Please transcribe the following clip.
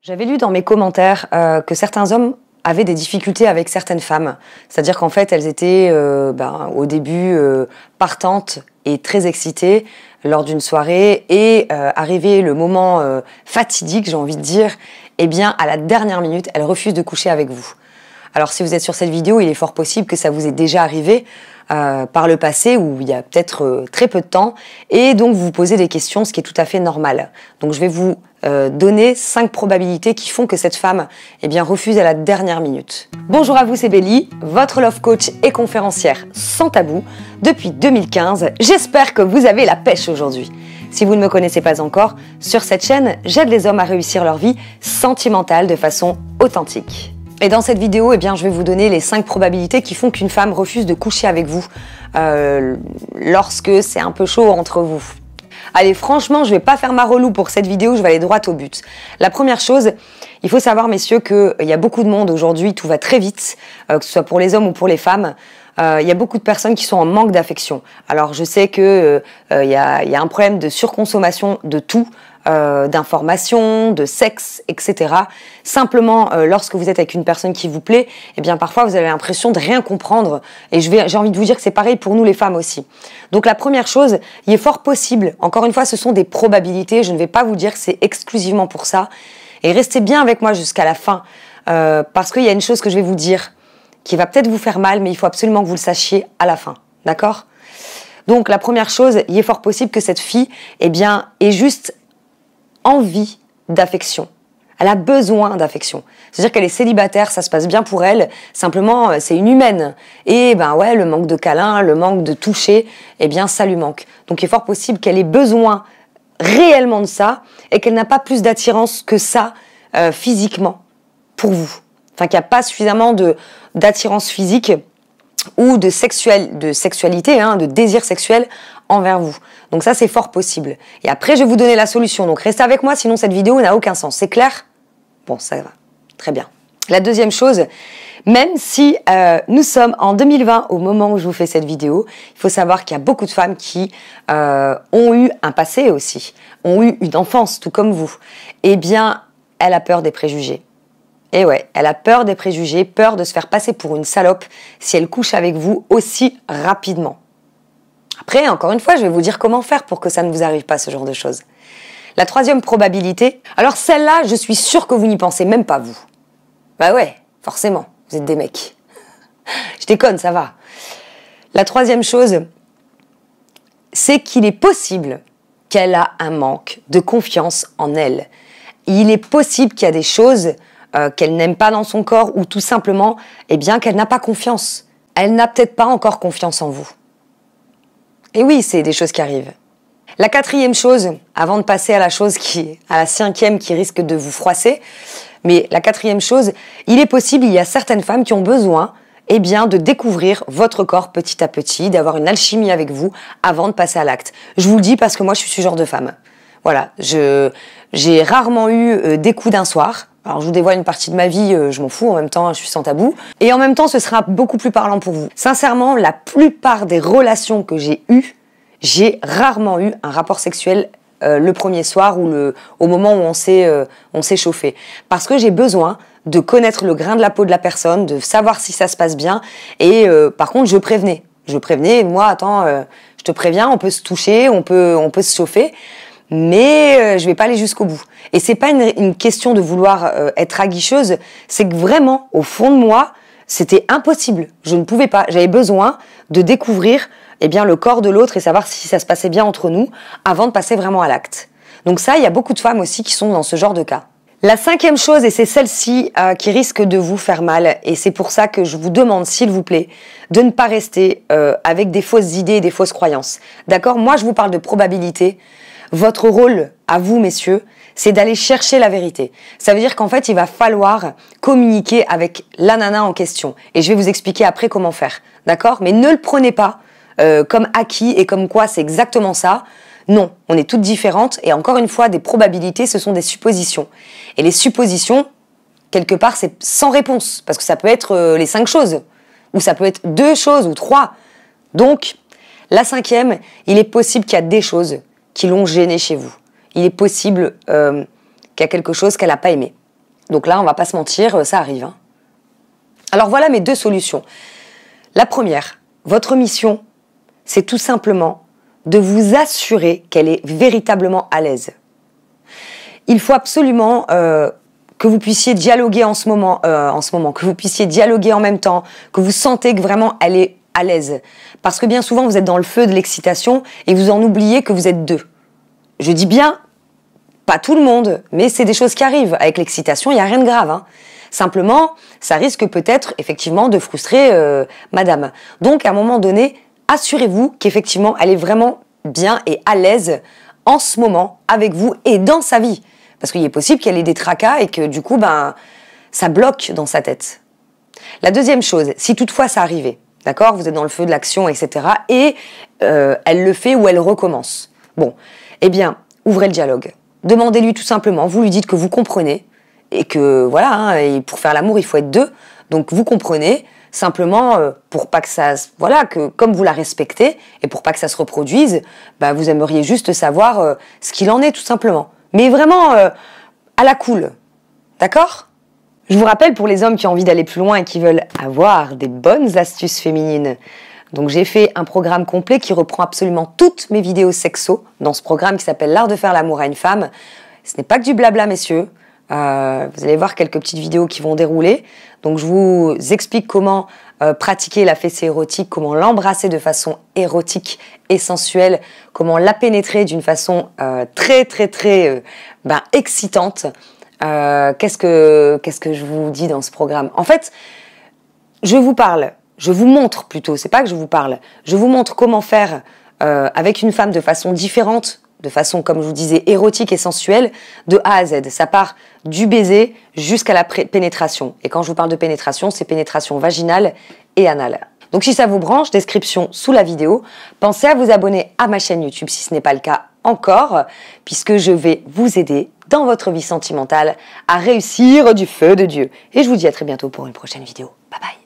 J'avais lu dans mes commentaires que certains hommes avaient des difficultés avec certaines femmes. C'est-à-dire qu'en fait, elles étaient au début partantes et très excitées lors d'une soirée et arrivé le moment fatidique, j'ai envie de dire, eh bien, à la dernière minute, elles refusent de coucher avec vous. Alors, si vous êtes sur cette vidéo, il est fort possible que ça vous est déjà arrivé par le passé, où il y a peut-être très peu de temps, et donc vous vous posez des questions, ce qui est tout à fait normal. Donc, je vais vous donner 5 probabilités qui font que cette femme refuse à la dernière minute. Bonjour à vous, c'est Bélie, votre love coach et conférencière sans tabou depuis 2015. J'espère que vous avez la pêche aujourd'hui. Si vous ne me connaissez pas encore, sur cette chaîne, j'aide les hommes à réussir leur vie sentimentale de façon authentique. Et dans cette vidéo, je vais vous donner les 5 probabilités qui font qu'une femme refuse de coucher avec vous lorsque c'est un peu chaud entre vous. Allez, franchement, je vais pas faire ma relou pour cette vidéo, je vais aller droit au but. La première chose, il faut savoir, messieurs, qu'il y a beaucoup de monde aujourd'hui, tout va très vite, que ce soit pour les hommes ou pour les femmes. Il y a beaucoup de personnes qui sont en manque d'affection. Alors, je sais que il y a un problème de surconsommation de tout, d'informations, de sexe, etc. Simplement, lorsque vous êtes avec une personne qui vous plaît, parfois vous avez l'impression de rien comprendre. Et j'ai envie de vous dire que c'est pareil pour nous les femmes aussi. Donc la première chose, il est fort possible, encore une fois, ce sont des probabilités, je ne vais pas vous dire que c'est exclusivement pour ça. Et restez bien avec moi jusqu'à la fin, parce qu'il y a une chose que je vais vous dire, qui va peut-être vous faire mal, mais il faut absolument que vous le sachiez à la fin, d'accord? Donc la première chose, il est fort possible que cette fille, ait juste envie d'affection. Elle a besoin d'affection. C'est-à-dire qu'elle est célibataire, ça se passe bien pour elle, simplement c'est une humaine. Et le manque de câlin, le manque de toucher, ça lui manque. Donc il est fort possible qu'elle ait besoin réellement de ça et qu'elle n'a pas plus d'attirance que ça physiquement pour vous. Enfin, qu'il n'y a pas suffisamment d'attirance physique ou de sexualité, de désir sexuel envers vous. Donc ça, c'est fort possible. Et après, je vais vous donner la solution. Donc restez avec moi, sinon cette vidéo n'a aucun sens. C'est clair? Bon, ça va. Très bien. La deuxième chose, même si nous sommes en 2020 au moment où je vous fais cette vidéo, il faut savoir qu'il y a beaucoup de femmes qui ont eu un passé aussi, ont eu une enfance, tout comme vous. Elle a peur des préjugés. Et ouais, elle a peur des préjugés, peur de se faire passer pour une salope si elle couche avec vous aussi rapidement. Après, encore une fois, je vais vous dire comment faire pour que ça ne vous arrive pas, ce genre de choses. La troisième probabilité, alors celle-là, je suis sûre que vous n'y pensez même pas, vous. Bah ouais, forcément, vous êtes des mecs. Je déconne, ça va. La troisième chose, c'est qu'il est possible qu'elle a un manque de confiance en elle. Il est possible qu'il y a des choses qu'elle n'aime pas dans son corps ou tout simplement qu'elle n'a pas confiance. Elle n'a peut-être pas encore confiance en vous. Et oui, c'est des choses qui arrivent. La quatrième chose, avant de passer à la cinquième qui risque de vous froisser, mais la quatrième chose, il est possible, il y a certaines femmes qui ont besoin de découvrir votre corps petit à petit, d'avoir une alchimie avec vous avant de passer à l'acte. Je vous le dis parce que moi, je suis ce genre de femme. Voilà, j'ai rarement eu des coups d'un soir. Alors je vous dévoile une partie de ma vie, je m'en fous, en même temps je suis sans tabou. Et en même temps ce sera beaucoup plus parlant pour vous. Sincèrement, la plupart des relations que j'ai eues, j'ai rarement eu un rapport sexuel le premier soir ou au moment où on s'est chauffé. Parce que j'ai besoin de connaître le grain de la peau de la personne, de savoir si ça se passe bien. Et par contre je prévenais. Moi attends, je te préviens, on peut se toucher, on peut se chauffer. Mais je vais pas aller jusqu'au bout. Et c'est pas une question de vouloir être aguicheuse, c'est que vraiment, au fond de moi, c'était impossible. Je ne pouvais pas. J'avais besoin de découvrir le corps de l'autre et savoir si ça se passait bien entre nous avant de passer vraiment à l'acte. Donc ça, il y a beaucoup de femmes aussi qui sont dans ce genre de cas. La cinquième chose, et c'est celle-ci qui risque de vous faire mal, et c'est pour ça que je vous demande, s'il vous plaît, de ne pas rester avec des fausses idées et des fausses croyances. D'accord? Moi, je vous parle de probabilité. Votre rôle, à vous, messieurs, c'est d'aller chercher la vérité. Ça veut dire qu'en fait, il va falloir communiquer avec la nana en question. Et je vais vous expliquer après comment faire. D'accord? Mais ne le prenez pas comme acquis et comme quoi c'est exactement ça. Non, on est toutes différentes. Et encore une fois, des probabilités, ce sont des suppositions. Et les suppositions, quelque part, c'est sans réponse. Parce que ça peut être les 5 choses. Ou ça peut être 2 choses ou 3. Donc, la cinquième, il est possible qu'il y a des choses qui l'ont gênée chez vous. Il est possible qu'il y a quelque chose qu'elle n'a pas aimé. Donc là, on va pas se mentir, ça arrive. Hein. Alors voilà mes 2 solutions. La première, votre mission, c'est tout simplement de vous assurer qu'elle est véritablement à l'aise. Il faut absolument que vous puissiez dialoguer en ce moment, que vous puissiez dialoguer en même temps, que vous sentez que vraiment elle est à l'aise. Parce que bien souvent, vous êtes dans le feu de l'excitation et vous en oubliez que vous êtes 2. Je dis bien, pas tout le monde, mais c'est des choses qui arrivent. Avec l'excitation, il n'y a rien de grave. Hein. Simplement, ça risque peut-être effectivement de frustrer madame. Donc, à un moment donné, assurez-vous qu'effectivement, elle est vraiment bien et à l'aise en ce moment avec vous et dans sa vie. Parce qu'il est possible qu'elle ait des tracas et que du coup, ça bloque dans sa tête. La deuxième chose, si toutefois ça arrivait, d'accord, vous êtes dans le feu de l'action, etc. Et elle le fait ou elle recommence. Bon, eh bien, ouvrez le dialogue. Demandez-lui tout simplement, vous lui dites que vous comprenez et que voilà, hein, et pour faire l'amour, il faut être 2. Donc vous comprenez, simplement pour pas que ça, voilà, que comme vous la respectez et pour pas que ça se reproduise, vous aimeriez juste savoir ce qu'il en est tout simplement. Mais vraiment à la cool, d'accord ? Je vous rappelle pour les hommes qui ont envie d'aller plus loin et qui veulent avoir des bonnes astuces féminines. Donc j'ai fait un programme complet qui reprend absolument toutes mes vidéos sexo dans ce programme qui s'appelle L'art de faire l'amour à une femme. Ce n'est pas que du blabla, messieurs. Vous allez voir quelques petites vidéos qui vont dérouler. Donc je vous explique comment pratiquer la fessée érotique, comment l'embrasser de façon érotique et sensuelle, comment la pénétrer d'une façon très excitante. Qu'est-ce que je vous dis dans ce programme? En fait, je vous montre plutôt, c'est pas que je vous parle, je vous montre comment faire avec une femme de façon différente, de façon, comme je vous disais, érotique et sensuelle, de A à Z. Ça part du baiser jusqu'à la pénétration. Et quand je vous parle de pénétration, c'est pénétration vaginale et anale. Donc si ça vous branche, description sous la vidéo. Pensez à vous abonner à ma chaîne YouTube si ce n'est pas le cas encore, puisque je vais vous aider dans votre vie sentimentale à réussir du feu de Dieu. Et je vous dis à très bientôt pour une prochaine vidéo. Bye bye.